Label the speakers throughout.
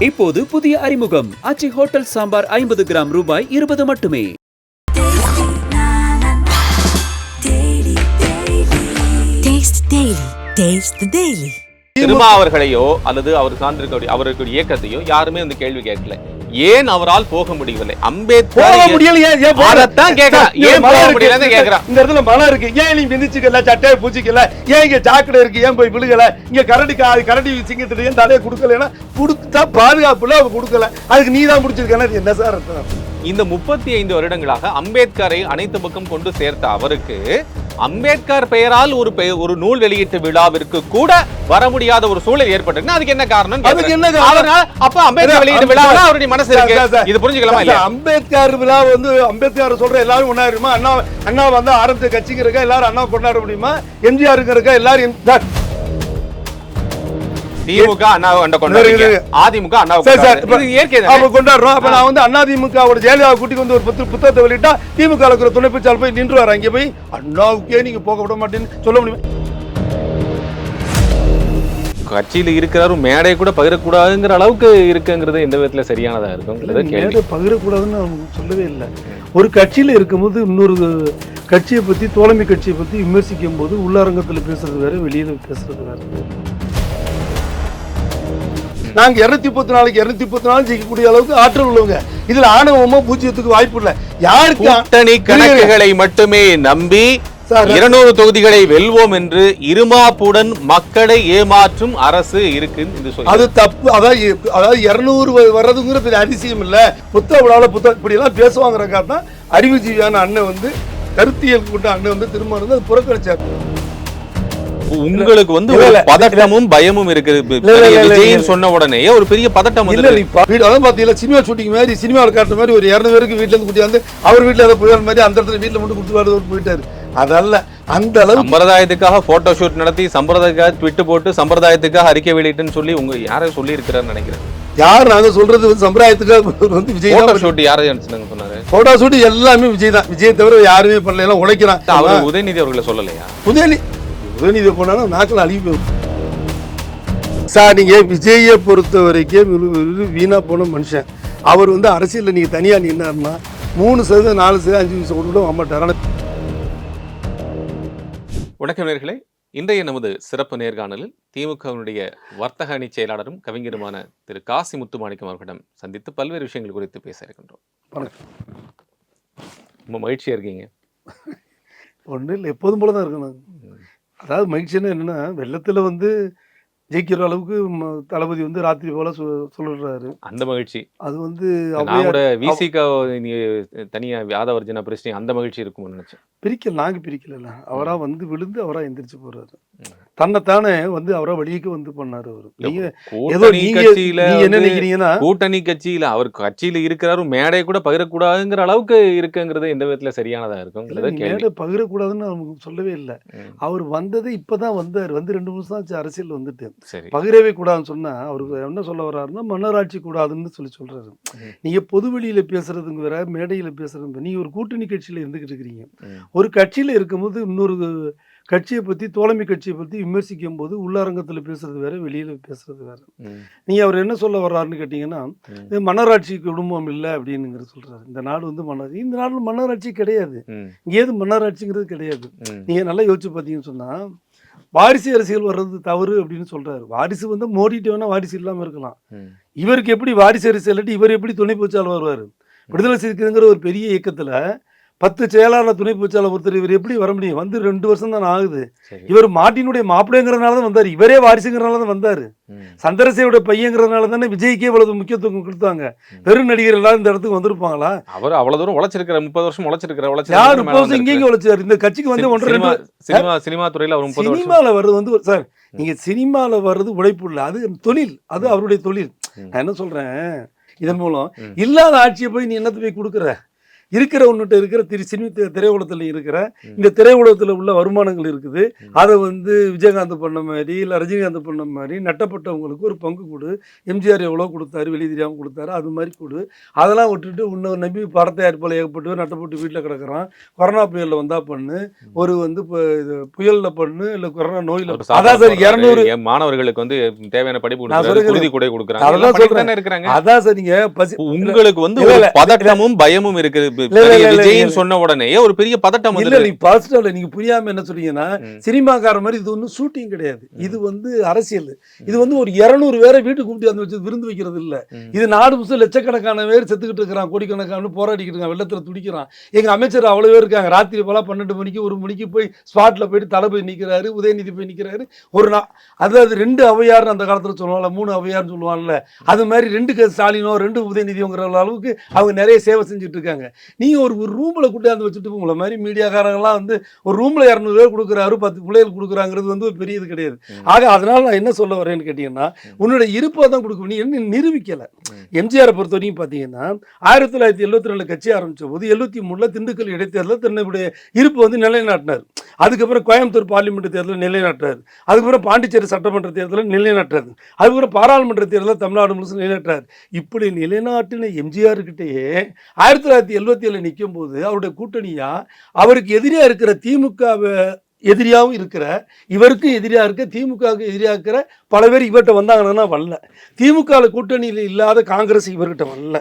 Speaker 1: இப்போது புதிய அறிமுகம் ஆச்சி ஹோட்டல் சாம்பார் 50 கிராம் ரூபாய் 20 மட்டுமே.
Speaker 2: திருமாவர்களையோ அல்லது அவர் சார்ந்திருக்க அவர்களுடைய இயக்கத்தையோ யாருமே வந்து கேள்வி கேட்கல. ஏன் அவரால் போக முடியவில்லை? அம்பேத்கர்
Speaker 3: இந்த இடத்துல மழை இருக்கு, ஏன் நீ மிதிச்சுக்கல, சட்டையை பூச்சிக்கல, ஏன் இங்க சாக்கடை இருக்கு, ஏன் போய் விழுகல, இங்க கரடி சிங்கத்துட்டு ஏன் தலையை கொடுக்கல, கொடுத்தா பாதுகாப்புல அவங்க கொடுக்கல, அதுக்கு நீ தான் முடிச்சிருக்க. என்ன சார்
Speaker 2: இந்த 35 வருடங்களாக அம்பேத்கரை அனைத்து பக்கம் கொண்டு சேர்த்த அவருக்கு அம்பேத்கர் பெயரால் ஒரு நூல் வெளியீட்டு விழாவிற்கு கூட வர முடியாத ஒரு சூழல் ஏற்பட்டு அதுக்கு என்ன காரணம்? அப்ப அம்பேத்கர் வெளியீட்டு விழா அவருடைய மனசு இருக்கு, இது புரிஞ்சுக்கலாமா இல்ல?
Speaker 3: அம்பேத்கர் விழா வந்து அம்பேத்கர் சொல்ற எல்லாரும் ஒண்ணாயிருமா? அண்ணா வந்து ஆரம்பிச்ச கட்சிக்கு இருக்கா, எல்லாரும் அண்ணா கொண்டாட முடியுமா? எம்ஜிஆர் இருக்கா, எல்லாரும்
Speaker 2: திமுக அதிமுக
Speaker 3: கொண்டாடுறோம். அப்ப நான் வந்து அதிமுக ஜெயலலிதா கூட்டிட்டு வந்து ஒரு புத்தகத்தை வெளியிட்டா திமுக துணை பேச்சாளர் போய் நின்று வர, அங்கே போய் அண்ணாவுக்கே நீங்க போக விட மாட்டேன்னு சொல்ல முடியுமா?
Speaker 2: கட்சியில இருக்கிறாரும் மேடை கூட பகிரக்கூடாதுங்கிற அளவுக்கு இருக்குங்கிறது எந்த விதத்துல சரியானதா இருக்கும்?
Speaker 3: பகிரக்கூடாதுன்னு சொல்லவே இல்லை. ஒரு கட்சியில இருக்கும்போது இன்னொரு கட்சியை பத்தி, தோழமை கட்சியை பத்தி விமர்சிக்கும் போது உள்ளரங்கத்துல பேசுறது வேற, வெளியில பேசுறது வேற. நாங்க 214 ஜெயிக்கக்கூடிய அளவுக்கு ஆற்றல் உள்ளவங்க. இதுல ஆணவமா பூஜ்ஜியத்துக்கு வாய்ப்பு இல்ல. யாருக்கு
Speaker 2: கூட்டணி கணக்குகளை மட்டுமே நம்பி 200 தொகுதிகளை வெல்வோம் என்று இருமாப்புடன் மக்களை ஏமாற்றும் அரசு இருக்கு.
Speaker 3: அது தப்பு. அதாவது 200 வர்றதுங்கிற பெரிய அதிசயம் இல்ல. இப்படி எல்லாம் பேசுவாங்கிறக்கா தான் அறிவுஜீவியான அண்ணன் வந்து கருத்தியல் கொண்ட அண்ணன் வந்து திரும்ப அது புறக்கணிச்சார்.
Speaker 2: உங்களுக்கு வந்து பதட்டமும் பயமும் இருக்குது. சொன்ன உடனே ஒரு பெரிய பதட்டம்
Speaker 3: பாத்தீங்களா? சினிமா ஷூட்டிங் மாதிரி, சினிமாவில் காட்டுற மாதிரி ஒரு 200 பேருக்கு வீட்டுல இருந்து கூட்டியாந்து அவர் வீட்டுல ஏதோ புயல் மாதிரி அந்த இடத்துல வீட்டுல மட்டும் கொடுத்து போயிட்டாரு. அதல்ல அந்த அளவு
Speaker 2: சம்பிரதாயத்துக்காக போட்டோ ஷூட் நடத்தி, சம்பிரதாயத்துக்காக ட்விட் போட்டு, சம்பிரதாயத்துக்காக அறிக்கை வெளியிட்டுன்னு சொல்லி உங்க யாரும் சொல்லி இருக்கிறாரு நினைக்கிறேன்.
Speaker 3: யார் நாங்க சொல்றது வந்து சம்பிரதாயத்துக்காக வந்து விஜய்
Speaker 2: போட்டோ ஷூட் யாரு சொன்னாரு?
Speaker 3: போட்டோ ஷூட் எல்லாமே விஜய் தான். விஜய் தவிர யாருமே பண்ணல, எல்லாம் உழைக்கிறான்.
Speaker 2: அவர் உதயநிதி அவர்களை சொல்லலையா?
Speaker 3: உதயநிதி போனாலும் நாக்கில் அழிவு சார். நீங்க விஜயை பொறுத்த வரைக்கும் வீணா போன மனுஷன். அவர் வந்து அரசியல் நீங்க தனியா நின்னாருன்னா 3%, 4%, 5% கூட வரமாட்டார்.
Speaker 2: வணக்கம் நேயர்களே, இன்றைய நமது சிறப்பு நேர்காணலில் திமுகவினுடைய வர்த்தக அணி செயலாளரும் கவிஞருமான திரு காசி முத்துமாணிக்கம் அவர்களிடம் சந்தித்து பல்வேறு விஷயங்கள் குறித்து பேச இருக்கின்றோம். ரொம்ப மகிழ்ச்சியா இருக்கீங்க?
Speaker 3: ஒன்றும் இல்லை, எப்போதும் போல தான் இருக்கணும். அதாவது மகிழ்ச்சின்னு என்னன்னா, வெள்ளத்துல வந்து ஜெயிக்கிற அளவுக்கு தளபதி வந்து ராத்திரி போல சொல்றாரு.
Speaker 2: அந்த மகிழ்ச்சி
Speaker 3: அது வந்து
Speaker 2: விசிக தனியா யாதவர்ஜனா பிரச்சனை அந்த மகிழ்ச்சி இருக்கும்னு நினைச்சேன்.
Speaker 3: நாங்க பிரிக்கல. அவரா வந்து விழுந்து அவரா எந்திரிச்சு போறாரு. தன்னைத்தானே வந்து அவரா வழிக்கு வந்து பண்ணாரு. அவரு என்ன நினைக்கிறீங்கன்னா,
Speaker 2: கூட்டணி கட்சியில அவர் கட்சியில இருக்கிறாரும் மேடை கூட பகிரக்கூடாதுங்கிற அளவுக்கு இருக்குங்கிறது எந்த விதத்துல சரியானதா இருக்கும்?
Speaker 3: மேடை பகிரக்கூடாதுன்னு அவங்க சொல்லவே இல்லை. அவர் வந்தது இப்பதான் வந்தாரு. வந்து 2 நிமிஷம் ஆச்சு அரசியல் வந்துட்டு. பகிரவே கூடாதுன்னு சொன்னா அவருக்கு என்ன சொல்ல வர்றாருன்னா, மன்னராட்சி கூடாதுன்னு சொல்றாரு. நீங்க பொது வெளியில பேசுறதுங்க வேற, மேடையில பேசுறது. நீங்க ஒரு கூட்டணி கட்சியில இருந்துகிட்டு இருக்கிறீங்க. ஒரு கட்சியில இருக்கும்போது இன்னொரு கட்சியை பத்தி, தோழமை கட்சியை பத்தி விமர்சிக்கும் போது உள்ளரங்கத்துல பேசுறது வேற, வெளியில பேசுறது வேற. நீங்க அவர் என்ன சொல்ல வர்றாருன்னு கேட்டீங்கன்னா, மன்னராட்சி குடும்பம் இல்லை அப்படின்னு சொல்றாரு. இந்த நாடு வந்து மன்னராட்சி. இந்த நாடு மன்னராட்சி கிடையாது. இங்க ஏது மன்னராட்சிங்கிறது கிடையாது. நீங்க நல்லா யோசிச்சு பார்த்தீங்கன்னு சொன்னா, வாரிசு அரசியல் வர்றது தவறு அப்படின்னு சொல்றாரு. வாரிசு வந்து மோடிட்டு வேணா வாரிசு இல்லாம இருக்கலாம். இவருக்கு எப்படி வாரிசு அரசியல், இவர் எப்படி துணை பேச்சாளர் வருவாரு? விடுதலை சிறுத்தைங்கிற ஒரு பெரிய இயக்கத்துல 10 செயலாளர் துணை பேச்சாளர் ஒருத்தர். இவர் எப்படி வர முடியும்? வந்து 2 வருஷம் தான் ஆகுது. இவர் மாட்டினுடைய மாப்பிள்ளைங்கிறதுனால தான் வந்தாரு. இவரே வாரிசுங்கிறதுனால தான் வந்தாரு. சந்திரசேகரோட பையங்கிறதுனால தானே விஜய்க்கே இவ்வளவு முக்கியத்துவம் கொடுத்தாங்க. பெரும் நடிகர் எல்லாரும் இந்த இடத்துக்கு வந்திருப்பாங்களா?
Speaker 2: அவர் அவ்வளவு தூரம் உழைச்சிருக்கிற 30 வருஷம் உழைச்சிருக்கிற
Speaker 3: யார் 30 வருஷம் இங்கே உழைச்சாரு? இந்த கட்சிக்கு வந்து 1-2
Speaker 2: சினிமா துறையில அவர் 30
Speaker 3: சினிமால வர்றது வந்து சார், நீங்க சினிமால வர்றது உழைப்பு இல்லை, அது தொழில். அது அவருடைய தொழில். நான் என்ன சொல்றேன், இதன் மூலம் இல்லாத ஆட்சியை போய் நீ என்னத்தை போய் கொடுக்குற? இருக்கிற ஒன்றுகிட்ட இருக்கிற சினி திரையுலகத்தில் இருக்கிற இந்த திரையுலகத்தில் உள்ள வருமானங்கள் இருக்குது. அதை வந்து விஜயகாந்த் பண்ண மாதிரி இல்லை ரஜினிகாந்த் பண்ண மாதிரி நட்டப்பட்டவங்களுக்கு ஒரு பங்கு கொடு. எம்ஜிஆர் எவ்வளோ கொடுத்தாரு, வெளியே தெரியாமல் கொடுத்தாரு, அது மாதிரி கொடு. அதெல்லாம் விட்டுட்டு இன்னொரு நம்பி படத்தை ஏற்பாடு ஏற்பட்டு நட்டப்பட்டு வீட்டில் கிடக்கிறான். கொரோனா புயலில் வந்தா பண்ணு, ஒரு வந்து இப்போ இது புயலில் பண்ணு, இல்லை கொரோனா நோயில் அதான் சார் 200
Speaker 2: மாணவர்களுக்கு வந்து தேவையான படிப்பு இருக்கிறாங்க.
Speaker 3: அதான் சார் நீங்க
Speaker 2: உங்களுக்கு வந்து ஒரு பதட்டமும் பயமும் இருக்குது. விஜய் சொன்ன உடனே ஒரு பெரிய பதட்டம்
Speaker 3: இல்ல. நீங்க புரியாம என்ன சொல்றீங்கன்னா சினிமாக்கார மாதிரி இது ஒன்றும் ஷூட்டிங் கிடையாது, இது வந்து அரசியல். இது வந்து ஒரு 200 பேரை வீட்டுக்கு கூப்பிட்டு வந்து வச்சு விருந்து வைக்கிறது இல்ல. இது நாடு முழுசும் லட்சக்கணக்கான பேர் செத்துக்கிட்டு இருக்கிறான், கோடிக்கணக்கான போராடிக்கிட்டு இருக்கான், வெள்ளத்துல துடிக்கிறான். எங்க அமைச்சர் அவ்வளவு பேர் இருக்காங்க. ராத்திரி போல 12 மணிக்கு 1 மணிக்கு போய் ஸ்பாட்ல போயிட்டு தளபதி நிக்கிறாரு, உதயநிதி போய் நிக்கிறாரு. ஒரு நாள் அதாவது 2 அவையார்னு அந்த காலத்துல சொல்லுவாங்கல்ல, 3 அவையார்னு சொல்லுவாங்கல்ல, அது மாதிரி 2 ஸ்டாலினோ 2 உதயநிதிங்கிற அளவுக்கு அவங்க நிறைய சேவை செஞ்சுட்டு இருக்காங்க. நீங்க ஒரு ரூம்ல கூட்டாந்து வச்சுட்டு உங்களை மாதிரி மீடியாக்காரங்களாம் வந்து ஒரு ரூம்ல 200 பேர் கொடுக்குறாரு, 10 பிள்ளைகள் கொடுக்குறாங்கிறது வந்து ஒரு பெரிய இது கிடையாது. ஆக அதனால நான் என்ன சொல்ல வரேன்னு கேட்டீங்கன்னா, உன்னுடைய இருப்பை தான் கொடுக்க, நீ என்ன நிரூபிக்கல. எம்ஜிஆரை பொறுத்த வரைக்கும் பார்த்தீங்கன்னா 1972 கட்சி ஆரம்பிச்ச போது 73 திண்டுக்கல் இடைத்தேர்தலில் தன்னுடைய இருப்பு வந்து நிலைநாட்டினார். அதுக்கப்புறம் கோயம்புத்தூர் பார்லிமெண்ட் தேர்தலில் நிலைநாட்டுறாரு. அதுக்கப்புறம் பாண்டிச்சேரி சட்டமன்ற தேர்தலில் நிலைநாட்டுறாரு. அதுக்கப்புறம் பாராளுமன்ற தேர்தலில் தமிழ்நாடு முழுசும் நிலைநாட்டுறாரு. இப்படி நிலைநாட்டின எம்ஜிஆர்கிட்டயே 1977 நிற்கும் போது அவருடைய கூட்டணியா அவருக்கு எதிரியா இருக்கிற திமுகவை எதிரியாகவும் இருக்கிற, இவருக்கும் எதிரியா இருக்க, திமுகவுக்கு எதிரியா இருக்கிற பல பேர் இவர்கிட்ட வந்தாங்கன்னா வரல. திமுக கூட்டணியில் இல்லாத காங்கிரஸ் இவர்கிட்ட வரல,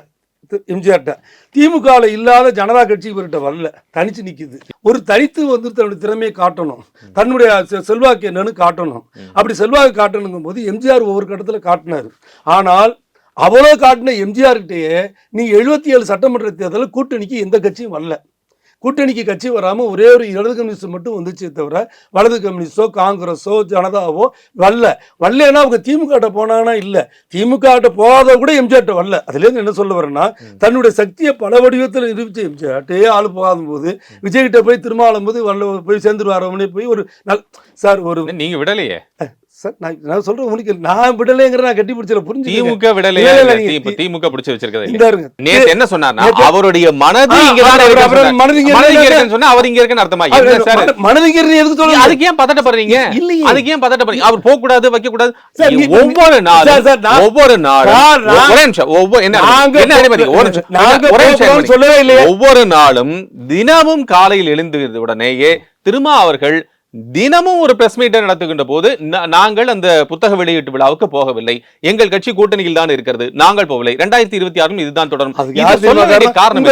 Speaker 3: எம்ஜிஆர்ட்ட. திமுகவில் இல்லாத ஜனதா கட்சி இவர்கிட்ட வரல, தனிச்சு நிற்குது. ஒரு தனித்து வந்து தன்னுடைய திறமையை காட்டணும், தன்னுடைய செல்வாக்கு என்னன்னு காட்டணும். அப்படி செல்வாக்கு காட்டணுங்கும் போது எம்ஜிஆர் ஒவ்வொரு கட்டத்தில் காட்டினார். ஆனால் அவ்வளோ காட்டின எம்ஜிஆர்கிட்டயே நீங்க 77 சட்டமன்ற தேர்தலில் கூட்டணிக்கு எந்த கட்சியும் வரல. கூட்டணிக்கு கட்சி வராமல் ஒரே ஒரு இடது கம்யூனிஸ்ட் மட்டும் வந்துச்சே தவிர வலது கம்யூனிஸ்டோ காங்கிரஸோ ஜனதாவோ வரலன்னா அவங்க திமுக போனாங்கன்னா இல்லை, திமுக போகாத கூட எம்ஜிஆர்ட்ட வரல. அதுலேருந்து என்ன சொல்ல வரேன்னா, தன்னுடைய சக்தியை பல வடிவத்தில் நிரூபிச்ச எம்ஜிஆர்ட்டே ஆள் போகாத போது விஜய்கிட்ட போய் திருமாவளம் போது போய் சேர்ந்துருவாரவனே போய் ஒரு சார் ஒரு நீங்க விடலையே சார், நான் சொல்றேன் உங்களுக்கு, நான் விடலைங்கிற நான் கட்டி பிடிச்சல புரிஞ்சு.
Speaker 2: திமுக விடலையா? திமுக பிடிச்சு வச்சிருக்கிறது நேத்து என்ன சொன்னார்னா, அவருடைய மனது இங்க தான் மனது இங்க சொன்னா அவர் இங்க இருக்குன்னு அர்த்தமா? என்ன சார் மனது இங்க இருக்கு எதுக்கு சொல்றீங்க? அதுக்கு ஏன் பதட்டப்படுறீங்க? அதுக்கு ஏன் பதட்டப்படுறீங்க? அவர் போக கூடாது, வைக்க கூடாது. ஒவ்வொரு நாளும் சொல்லவே இல்லையே, ஒவ்வொரு நாளும் தினமும் காலையில் எழுந்து உடனேயே திருமா அவர்கள் தினமும் ஒரு பிரஸ் மீட்டை நடத்துகின்ற போது நாங்கள் அந்த புத்தக வெளியீட்டு விழாவுக்கு போகவில்லை, எங்கள் கட்சி கூட்டணியில் தான் இருக்கிறது, நாங்கள் போகவில்லை, 2026 இதுதான் தொடரும். காரணம்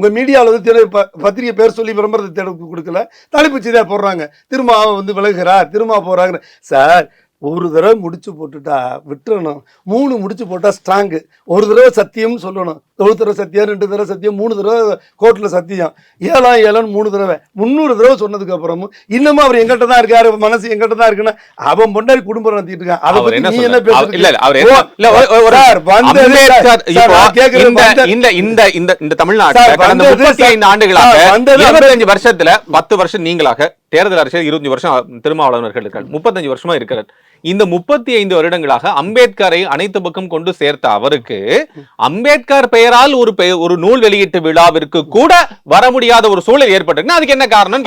Speaker 3: உங்க மீடியாவில் பத்திரிகை பேர் சொல்லி விளம்பரத்தை தேர்வு கொடுக்கல, தலைப்பு செய்தியா போடுறாங்க, திரும்ப வந்து விலகுறார், திரும்ப போறாங்க. சார் ஒரு தடவை முடிச்சு போட்டுட்டா விட்டுறணும், 3 முடிச்சு போட்டா ஸ்ட்ராங்கு. ஒரு தடவை சத்தியம் சொல்லணும், ஒரு தடவை சத்தியம், 2 தடவை சத்தியம், 3 தடவை கோர்ட்ல சத்தியம், 7 3 தடவை 300 தடவை சொன்னதுக்கு அப்புறமும் இன்னமும் அவர் எங்கிட்ட தான் இருக்காரு, மனசு எங்கிட்ட தான் இருக்குன்னா அவன் பொண்டாடி குடும்பம் நடத்திட்டு இருக்கான். அதை பத்தி நீ என்ன பேசுறீங்க?
Speaker 2: இந்த தமிழ்நாட்டில் கடந்த 35 ஆண்டுகளாக 25 வருஷத்துல 10 வருஷம் நீங்களாக தேர்தல் அரசியல் 25 வருஷம் திருமாவளவர்கள் இருக்காரு, 35 வருஷமா இருக்கிறார். இந்த 35 வருடங்களாக அம்பேத்கரை அனைத்து பக்கம் கொண்டு சேர்த்த அவருக்கு அம்பேத்கர் பெயரால் ஒரு நூல் வெளியீட்டு விழாவிற்கு கூட வர முடியாத ஒரு சூழல் ஏற்பட்டு, அதுக்கு என்ன காரணம்?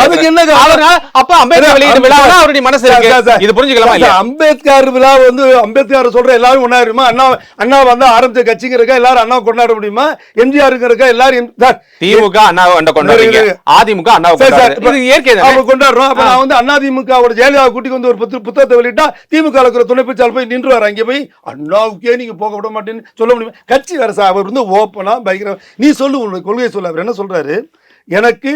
Speaker 2: அப்ப அம்பேத்கர் வெளியீட்டு விழா அவருடைய மனசு இருக்கு, இது புரிஞ்சுக்கலாமா இல்ல?
Speaker 3: அம்பேத்கர் விழா வந்து அம்பேத்கர் சொல்ற எல்லாரும் ஒண்ணாயிருமா? அண்ணா வந்து ஆரம்பிச்ச கட்சிங்கிறக்கா எல்லாரும் அண்ணா கொண்டாட முடியுமா? எம்ஜிஆர் எல்லாரும்
Speaker 2: திமுக அண்ணாவை கொண்டாடுறீங்க, அதிமுக அண்ணாவை
Speaker 3: கொண்டாடுறோம். அப்ப நான் வந்து அதிமுக ஜெயலலிதா கூட்டிக்கு வந்து ஒரு புத்தகத்தை வெளியிட்டா திமுக துணை பேச்சாளர் போய் நின்றுவார், அங்கே போய் அண்ணாவுக்கே நீங்க போக விட மாட்டேன்னு சொல்ல முடியுமா? கட்சி வேற சார், அவர் வந்து ஓப்பனா பயங்கர. நீ சொல்லு, உனக்கு கொள்கை சொல்ல. அவர் என்ன சொல்றாரு, எனக்கு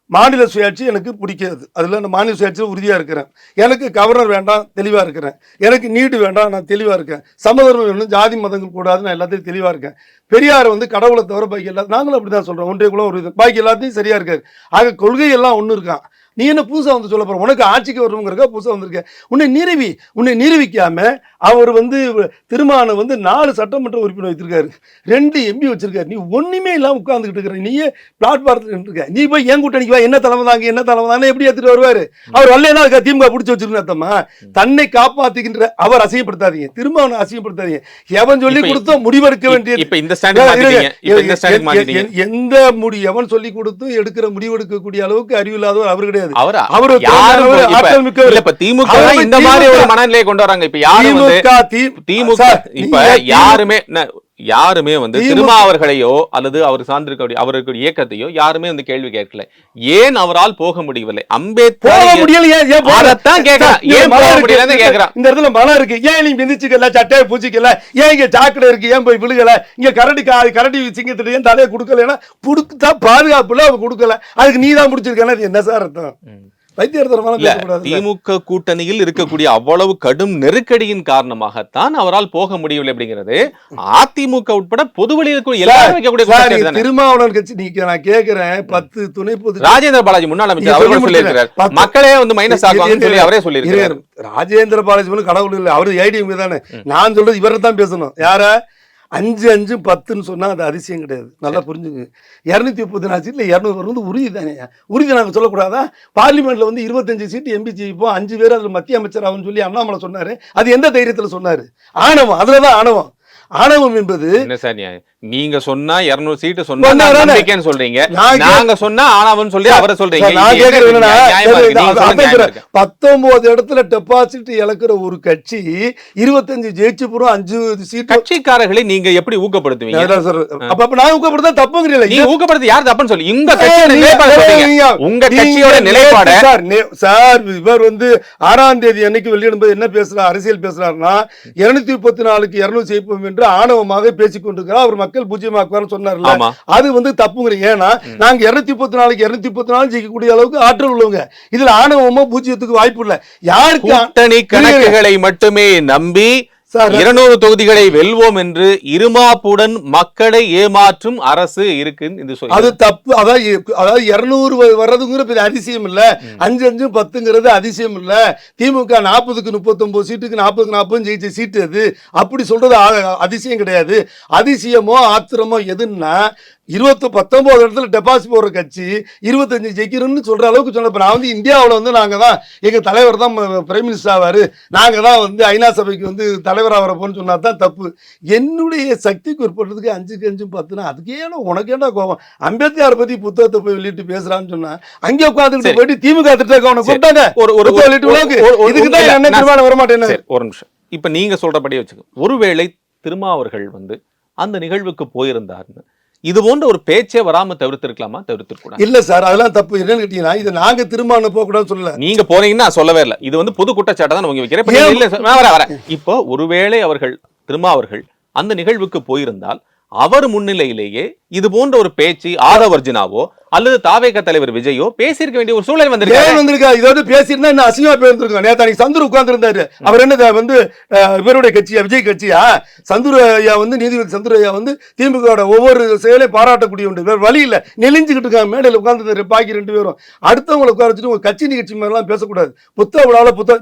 Speaker 3: மாநில சுயாட்சி எனக்கு பிடிக்காது, அதில் நான் மாநில சுயாட்சியில் உறுதியாக இருக்கிறேன், எனக்கு கவர்னர் வேண்டாம் தெளிவாக இருக்கிறேன், எனக்கு நீட்டு வேண்டாம் நான் தெளிவாக இருக்கேன், சமதர்மம் வேணும், ஜாதி மதங்கள் கூடாது நான் எல்லாத்தையும் தெளிவாக இருக்கேன், பெரியார் வந்து கடவுளை தவிர பாக்கி எல்லாத்தையும் நாங்களும் அப்படி தான் சொல்கிறோம், ஒன்றைய குலம் ஒரு பாக்கி எல்லாத்தையும் சரியாக இருக்காது. ஆக கொள்கை எல்லாம் ஒன்று இருக்கான். நீ என்ன புதுசா வந்து சொல்ல போற? உனக்கு ஆட்சிக்கு வரணுங்கிறக்கா புதுசா வந்திருக்க. உன்னை நிரூபிக்காம அவர் வந்து திருமாவளவன் வந்து 4 சட்டமன்ற உறுப்பினர் வைத்திருக்காரு, 2 எம்பி வச்சிருக்காரு. நீ ஒண்ணுமே இல்லாம உட்கார்ந்துகிட்டு இருக்கிற. நீயே பிளாட்பாரத்தில் இருக்க. நீ போய் என் கூட்டணிக்கு வா, என்ன தலைமை தாங்க எப்படி ஏத்துட்டு வருவாரு? அவர் வரலன்னா அதுக்கு திமுக பிடிச்சி வச்சிருக்கணும் அர்த்தமா? தன்னை காப்பாத்துகின்ற அவர் அசிங்கப்படுத்தாதீங்க, திருமாவளவன் அசிங்கப்படுத்தாதீங்க. எவன் சொல்லி கொடுத்தோ முடிவெடுக்க வேண்டியது. எந்த எவன் சொல்லி கொடுத்து எடுக்கிற முடிவெடுக்கக்கூடிய அளவுக்கு அறிவில்லாதவர் அவர் கிடையாது. அவர் ஆற்றல் மிக்கவர்.
Speaker 2: திமுக இந்த மாதிரி ஒரு மனநிலையை கொண்டு வராங்க. இப்ப யாருமே வந்து திருமாவர்களையோ அல்லது அவர் சார்ந்திருக்க அவருக்கு இயக்கத்தையோ யாருமே வந்து கேள்வி கேட்கல. ஏன் அவரால் போக முடியவில்லை? அம்பேத்கர்
Speaker 3: இந்த இடத்துல மனம் இருக்கு, ஏன் நீ மிதிச்சுக்கல, சட்டையை பூச்சிக்கல, ஏன் இங்க சாக்கடை இருக்கு, ஏன் போய் விழுகல, இங்க கரடி சிங்கத்திட்ட ஏன் தலையை கொடுக்கல, புடுக்கா பாதுகாப்புல அவ கொடுக்கல, அதுக்கு நீ தான் முடிச்சிருக்க. என்ன சார் அர்த்தம்?
Speaker 2: திமுக கூட்டணியில் இருக்கக்கூடிய அவ்வளவு கடும் நெருக்கடியின் காரணமாகத்தான் அவரால் போக முடியவில்லை அப்படிங்கிறது அதிமுக உட்பட பொதுவெளியில்
Speaker 3: திருமாவளவன் கட்சி. நான் கேட்கிறேன், 10 துணை பொது
Speaker 2: ராஜேந்திர பாலாஜி முன்னாள் அமைச்சர் அவர்கள் சொல்லியிருக்கிறார், மக்களே வந்து மைனஸ் ஆகுவாங்கன்னு சொல்லி அவரே சொல்லியிருக்கிறார்.
Speaker 3: ராஜேந்திர பாலாஜி கடவுள் இல்லை, அவரு ஐடிஎம் தானே. நான் சொல்றது இவரை தான் பேசணும். யார 5, 5, 10ன்னு சொன்னா அது அதிசயம் கிடையாது. நல்லா புரிஞ்சுங்க. 234 சீட்ல 200 வந்து உறுதி தானே. உறுதி நாங்க சொல்லக்கூடாதா? பார்லிமெண்ட்ல வந்து 25 சீட்டு எம்பி ஜெயிப்போம், 5 பேர் அதுல மத்திய அமைச்சர் ஆகும்னு சொல்லி அண்ணாமலை சொன்னாரு. அது எந்த தைரியத்துல சொன்னாரு? ஆணவம். அதுலதான் ஆணவம். ஆணவம் என்பது
Speaker 2: என்ன சார்? நீங்க சொன்னா 200 சீட்டு சொன்னா நம்பிக்கைன்னு சொல்றீங்க, நாங்க சொன்னா ஆணவம் சொல்லி அவரை சொல்றீங்க.
Speaker 3: 19 இடத்துல டெபாசிட் இழக்கிற ஒரு கட்சி 25 ஜெயிச்சு போறோம், 5 சீட்.
Speaker 2: கட்சிக்காரர்களை நீங்க எப்படி ஊக்கப்படுத்துவீங்க?
Speaker 3: அப்ப நான் ஊக்கப்படுத்த தப்புங்கிறீங்க.
Speaker 2: நீங்க ஊக்கப்படுத்த யார் தப்புன்னு சொல்லி உங்க கட்சியோட நிலைப்பாடு
Speaker 3: சார். இவர் வந்து 6ஆம் தேதி அன்னைக்கு வெளியிடும்போது என்ன பேசுறாரு, அரசியல் பேசுறாருன்னா 234க்கு 200 ஜெயிப்போம் என்று ஆணவமாக பேசிக் கொண்டிருக்கிறார். அவர் மக்கள் பூஜ்யமாக்குவார்னு சொன்னார்ல, அது வந்து தப்புங்கிறீங்க. ஏன்னா நாங்க 234க்கு 234 ஜெயிக்கக்கூடிய அளவுக்கு ஆற்றல் உள்ளவங்க. இதுல ஆணவமா பூஜ்யத்துக்கு வாய்ப்பு இல்லை. யாருக்கு
Speaker 2: கூட்டணி கணக்குகளை மட்டுமே நம்பி 200 தொகுதிகளை வெல்வோம் என்று இருமாப்புடன் மக்களை ஏமாற்றும் அரசு இருக்கு.
Speaker 3: அது தப்பு. அதாவது 200 வர்றதுங்கிற அதிசயம் இல்ல, 5, 5, 10ங்கிறது அதிசயம் இல்ல. திமுக 40க்கு 39 சீட்டுக்கு 40க்கு 40 ஜெயிச்ச சீட்டு அது. அப்படி சொல்றது அதிசயம் கிடையாது. அதிசயமோ ஆத்திரமோ எதுன்னா 19 இடத்துல டெபாசிட் போடுற கட்சி 25 ஜெயிக்கிறோம்னு சொல்ற அளவுக்கு சொன்னப்ப நான் வந்து இந்தியாவில் வந்து நாங்க தான், எங்க தலைவர் தான் பிரைம் மினிஸ்டர் ஆவாரு, நாங்க தான் வந்து ஐநா சபைக்கு வந்து தலைவராக வரப்போன்னு சொன்னா தான் தப்பு. என்னுடைய சக்திக்கு உட்படுறதுக்கு 5க்கு 5, 10னா அதுக்கு ஏன்னா உனக்கு ஏன்னா கோபம்? அம்பேத்கர் பத்தி புத்தகத்தை போய் வெளியிட்டு பேசுறான்னு சொன்னா அங்கே உட்காந்துட்டு போயிட்டு திமுக திட்டம் அவனை கூப்பிட்டாங்க இதுக்கு தான் என்ன தீர்மானம் வரமாட்டேன்.
Speaker 2: ஒரு நிமிஷம், இப்ப நீங்க சொல்றபடியே வச்சுக்கோ. ஒருவேளை திருமாவர்கள் வந்து அந்த நிகழ்வுக்கு போயிருந்தாருன்னு இது போன்ற ஒரு பேச்சே வராம தவிர்த்திருக்கலாமா? தவிர்த்திருக்கூடாது.
Speaker 3: இல்ல சார், அதெல்லாம் தப்பு. என்னன்னு கேட்டீங்கன்னா, இது நாங்க திரும்ப போக கூடாதுன்னு சொல்லல.
Speaker 2: நீங்க போறீங்கன்னா சொல்லவே இல்லை. இது வந்து பொது குற்றச்சாட்டை தான் உங்க வைக்கிறேன். இப்போ ஒருவேளை திருமாவர்கள் அந்த நிகழ்வுக்கு போயிருந்தால் அவர் முன்னிலையிலேயே இது போன்ற ஒரு பேச்சு ஆதவர்ஜினாவோ அல்லது தாவேக தலைவர் விஜயோ பேசியிருக்க வேண்டிய ஒரு சூழல் வந்திருக்கா.
Speaker 3: இதோட பேசியிருந்தா என்ன அசிங்கமா பேசிருக்கோம். நேத்து சந்துரு உட்கார்ந்து இருந்தாரு. அவர் என்ன வந்து இவருடைய கட்சியா, விஜய் கட்சியா? சந்துரு ஐயா வந்து நீதிபதி சந்துரு ஐயா வந்து திமுக ஒவ்வொரு செயலையும் பாராட்டக்கூடிய உண்டு. வேற வழி இல்ல, நெளிஞ்சுக்கிட்டு இருக்காங்க மேடையில் உட்கார்ந்து பாக்கி 2 பேரும். அடுத்தவங்களை உட்கார வச்சுட்டு உங்க கட்சி நிகழ்ச்சி மாதிரிலாம் பேசக்கூடாது.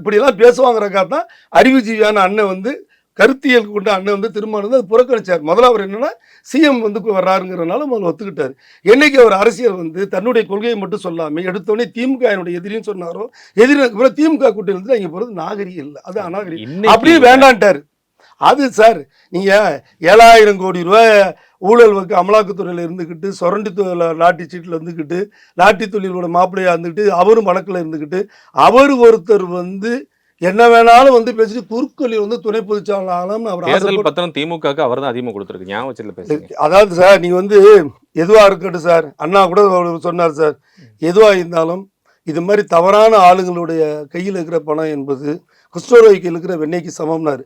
Speaker 3: இப்படி எல்லாம் பேசுவாங்கிறக்கா தான் அறிவுஜீவியான அண்ணன் வந்து கருத்தியல் கொண்ட அண்ணன் வந்து திருமணம் அது புறக்கணிச்சார். முதல்ல அவர் என்னன்னா சிஎம் வந்து வர்றாருங்கிறனால முதல்ல ஒத்துக்கிட்டாரு. என்னைக்கு அவர் அரசியல் வந்து தன்னுடைய கொள்கையை மட்டும் சொல்லாம எடுத்தோடனே திமுக என்னுடைய எதிரின்னு சொன்னாரோ, எதிரி திமுக கூட்டணி வந்து அங்கே போறது நாகரிகம் இல்லை, அது அநாகரிகம். அப்படியே வேண்டான்ட்டாரு. அது சார், நீங்க 7000 கோடி ரூபாய் ஊழல் வழக்கு அமலாக்கத்துறையில் இருந்துக்கிட்டு, சொரண்டி லாட்டி சீட்டில் இருந்துக்கிட்டு, லாட்டி தொழிலோட மாப்பிள்ளையா இருந்துக்கிட்டு, அவரும் வழக்கில் இருந்துக்கிட்டு, அவர் ஒருத்தர் வந்து என்ன வேணாலும் வந்து பேசிட்டு குறுக்கொலி வந்து துணை பொதுச்சாளர்
Speaker 2: அவர் பத்திரம் திமுக அவர் தான் அதிகமாக கொடுத்துருக்கு. ஞாபகம் பேசுறீங்க.
Speaker 3: அதாவது சார், நீங்க வந்து எதுவா இருக்கட்டும் சார், அண்ணா கூட சொன்னார் சார், எதுவா இருந்தாலும் இது மாதிரி தவறான ஆளுங்களுடைய கையில் இருக்கிற பணம் என்பது குஷ்டரோகிக்கு இருக்கிற வெண்ணெய்க்கு சமம்னாரு.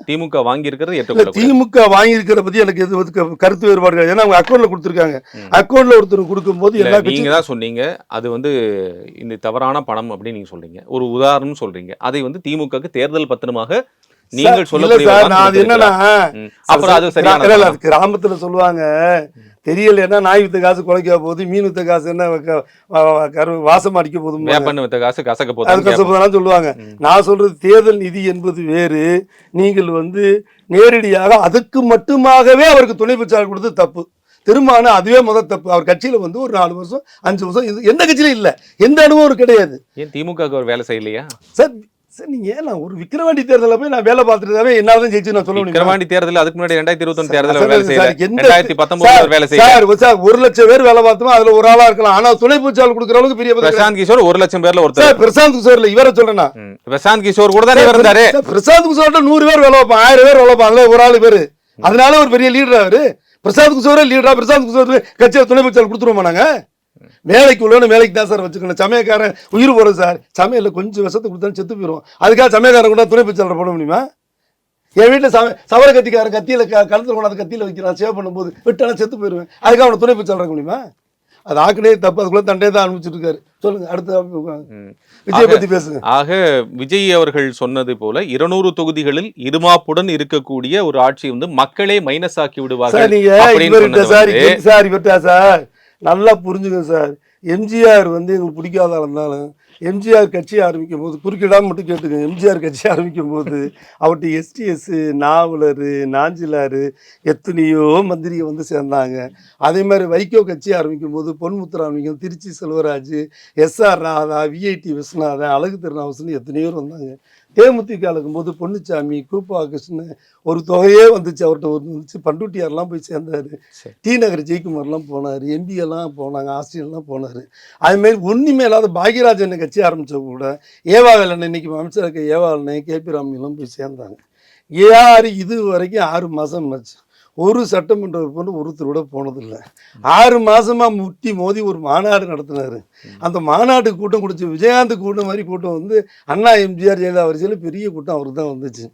Speaker 2: திமுக வாங்கி இருக்கிறது
Speaker 3: திமுக வாங்கி இருக்கிற பத்தி எனக்கு எது கருத்து வேறுபாடு. ஏன்னா அவங்க அக்கௌண்ட்ல கொடுத்துருக்காங்க. அக்கௌண்ட்ல ஒருத்தர் கொடுக்கும் போது
Speaker 2: நீங்க தான் சொன்னீங்க அது வந்து இந்த தவறான பணம் அப்படின்னு நீங்க சொல்றீங்க. ஒரு உதாரணம் சொல்றீங்க. அதை வந்து திமுக தேர்தல் பத்திரமாக நீங்கள் சொல்லக்கூடிய
Speaker 3: என்னன்னா
Speaker 2: அப்புறம் அது சரியான
Speaker 3: கிராமத்துல சொல்லுவாங்க, தெரியலன்னா நாய் வித்த காசு குலைக்க போகுது, மீன் வித்த காசு என்ன வாசம் அடிக்க போதும்,
Speaker 2: வேப்பண்ண வித்த காசு கசக்க போதும்
Speaker 3: சொல்லுவாங்க. நான் சொல்றது தேர்தல் நிதி என்பது வேறு. நீங்கள் நேரடியாக அதுக்கு மட்டுமாகவே அவருக்கு துணை பிரச்சாரம் கொடுத்து தப்பு. திரும்ப அதுவே முதல் தப்பு. அவர் கட்சியில ஒரு 4 வருஷம் 5 வருஷம் எந்த கட்சியிலும் இல்ல, எந்த அனுபவம் கிடையாது.
Speaker 2: ஏன் திமுக ஒரு வேலை செய்யலையா
Speaker 3: சார்? நீங்க நான் ஒரு விக்கிரவாண்டி தேர்தலில் போய் நான் வேலை பார்த்துட்டு என்னாலும் ஜெயிச்சு நான் சொல்ல முடியும்.
Speaker 2: விக்கிரவாண்டி தேர்தல் அதுக்கு முன்னாடி 2021 தேர்தல் வேலை செய்யல, 2019 வேலை செய்யல.
Speaker 3: சார் 1 லட்சம் பேர் வேலை பார்த்தோம், அதுல ஒரு ஆளா இருக்கலாம். ஆனா துணை பொதுச்சாளர் கொடுக்குற அளவுக்கு பெரிய
Speaker 2: பிரசாந்த் கிஷோர் 1 லட்சம் பேர்ல ஒருத்தர்.
Speaker 3: பிரசாந்த் கிஷோர் இல்ல, இவரை சொல்றேன்.
Speaker 2: பிரசாந்த் கிஷோர் கூட தான் இருந்தாரு.
Speaker 3: பிரசாந்த் கிஷோர் 100 பேர் வேலை பார்ப்பான், 1000 பேர் வேலை பார்ப்பான், அதுல ஒரு ஆளு பேரு. அதனால ஒரு பெரிய லீடர் அவரு. பிரசாந்த் கிஷோரே லீடரா? பிரசாந்த் கிஷோர் கட்சியில துணை பொதுச்சாளர் கொடுத்துருவோமா நாங்க? வேலைக்கு உள்ளவனு வேலைக்கு தான் சார் வச்சுக்கணும். சமயக்காரன் உயிர் போறது சார். சமையல்ல கொஞ்சம் விஷத்தை கொடுத்தாலும் செத்து போயிடும். அதுக்காக சமயக்காரன் கூட துணை பொதுச்சாளர் போட முடியுமா? என் வீட்டில் சவர கத்திக்காரன் கத்தியில கழுத்துல கொண்டாந்து கத்தியில வைக்கிறான், சேவ் பண்ணும்போது விட்டாலும் செத்து போயிடுவேன். அதுக்காக அவனை துணை பொதுச்சாளர் இருக்க முடியுமா? அது ஆக்கினே தப்பு. அதுக்குள்ள தண்டே தான் அனுப்பிச்சிட்டு இருக்காரு. சொல்லுங்க, அடுத்த விஜய் பத்தி பேசுங்க.
Speaker 2: ஆக விஜய் அவர்கள் சொன்னது போல 200 தொகுதிகளில் இருமாப்புடன் இருக்கக்கூடிய ஒரு ஆட்சி மக்களே மைனஸ் ஆக்கி விடுவார்கள்.
Speaker 3: சார் நல்லா புரிஞ்சுங்க சார். எம்ஜிஆர் எங்களுக்கு பிடிக்காத இருந்தாலும் எம்ஜிஆர் கட்சி ஆரம்பிக்கும் போது குறுக்கிடாம மட்டும் கேட்டுங்க. எம்ஜிஆர் கட்சி ஆரம்பிக்கும் போது அவர்கிட்ட எஸ்டிஎஸ், நாவலர், நாஞ்சிலார் எத்தனையோ மந்திரிகை சேர்ந்தாங்க. அதே மாதிரி வைகோ கட்சி ஆரம்பிக்கும் போது பொன்முத்துராமலிங்கம், திருச்சி செல்வராஜ், SR ராதா, விஐடி விஸ்வநாதன், அழகு திருநாவுசன் எத்தனையோ வந்தாங்க. தேமுதிக போது பொன்னுச்சாமி, கூப்பா கிருஷ்ணன் ஒரு தொகையே வந்துச்சு. அவர்கிட்ட வந்துச்சு. பண்டுட்டியார்லாம் போய் சேர்ந்தாரு. டி நகர் ஜெயக்குமார்லாம் போனார், எம்பி எல்லாம் போனாங்க, ஆஸ்திரேலியெல்லாம் போனார். அதுமாரி ஒன்றுமே இல்லாத பாக்யராஜன் கட்சி ஆரம்பித்த கூட ஏவாவேலன், இன்னைக்கு அமைச்சர் இருக்க ஏவாவேலன், KP ராமலிங்கம் போய் சேர்ந்தாங்க. யார் இது வரைக்கும் 6 மாதம் ஆச்சு ஒரு சட்டமன்ற உறுப்பினர் ஒருத்தரோட போனதில்லை. 6 மாசமா முட்டி மோதி ஒரு மாநாடு நடத்தினாரு. அந்த மாநாட்டுக்கு கூட்டம் கொடுத்து விஜயகாந்த் கூட்டம் மாதிரி கூட்டம் அண்ணா, எம்ஜிஆர், ஜெயலலிதா வரிசையில் பெரிய கூட்டம் அவருக்கு தான் வந்துச்சு.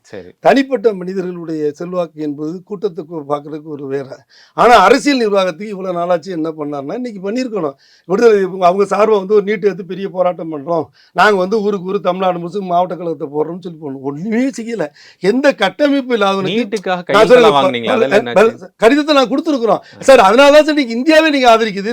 Speaker 3: தனிப்பட்ட மனிதர்களுடைய செல்வாக்கு என்பது கூட்டத்துக்கு பார்க்கறதுக்கு ஒரு வேற. ஆனால் அரசியல் நிர்வாகத்துக்கு இவ்வளோ நாளாச்சு என்ன பண்ணாருன்னா இன்னைக்கு பண்ணியிருக்கணும். விடுதலை அவங்க சார்பாக ஒரு நீட்டு எடுத்து பெரிய போராட்டம் பண்ணுறோம், நாங்கள் ஊருக்கு ஊர் தமிழ்நாடு முழுசும் மாவட்ட கழகத்தை போடுறோம்னு சொல்லி போடணும். ஒன்றுமே செய்யலை. எந்த கட்டமைப்பு இல்லாத கடிதத்தை நான் கொடுத்துருக்குறோம் சார். அதனாலதான் சார் நீங்க இந்தியாவே நீங்க ஆதரிக்குது.